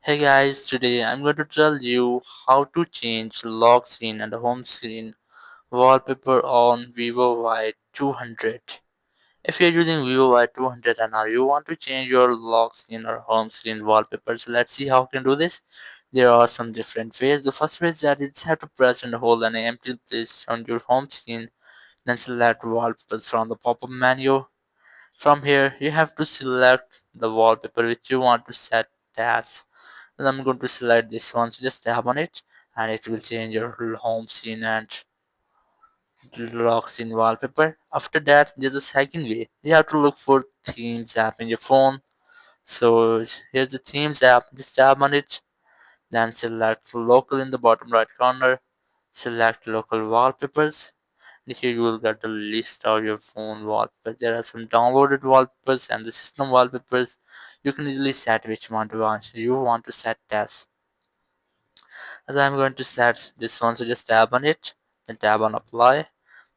Hey guys, today I'm going to tell you how to change lock screen and home screen wallpaper on Vivo Y200. If you're using Vivo Y200 and now you want to change your lock screen or home screen wallpapers, let's see how you can do this. There are some different ways. The first way is that you just have to press and hold an empty place on your home screen, then select wallpapers from the pop-up menu. From here, you have to select the wallpaper which you want to set as. Then I'm going to select this one, so just tap on it and it will change your home scene and lock scene wallpaper. After that, there's a second way. You have to look for themes app in your phone. So here's the themes app, just tap on it, then select local in the bottom right corner, select local wallpapers. And here you will get the list of your phone wallpapers. There are some downloaded wallpapers and the system wallpapers. You can easily set which one you want to set as. As I'm going to set this one, so just tap on it, then tap on apply,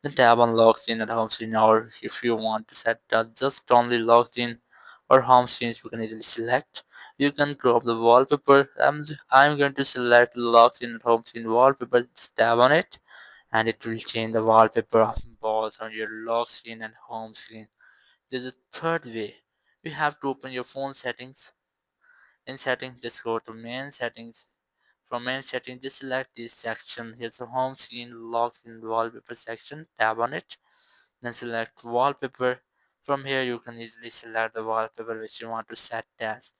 then tap on lock screen and home screen, or if you want to set just only lock screen or home screens, you can easily select. You can crop the wallpaper. I'm going to select lock screen and home screen wallpaper, just tap on it and it will change the wallpaper of balls on your lock screen and home screen. There's a third way. You have to open your phone settings. In settings, just go to main settings. From main settings, just select this section. Here's the home screen, lock screen, wallpaper section. Tap on it. Then select wallpaper. From here, you can easily select the wallpaper which you want to set as.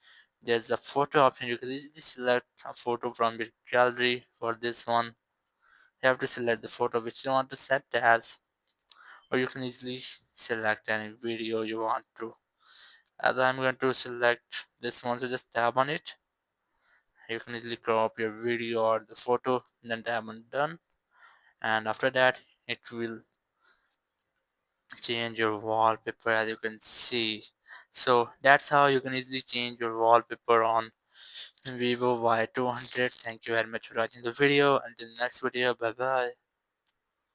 There's a photo option. You can easily select a photo from your gallery. For this one, you have to select the photo which you want to set as, or you can easily select any video you want to. As I'm going to select this one, so just tap on it. You can easily crop your video or the photo, then tap on done, and after that it will change your wallpaper as you can see. So that's how you can easily change your wallpaper on Vivo Y200. Thank you very much for watching the video. Until next video, bye bye.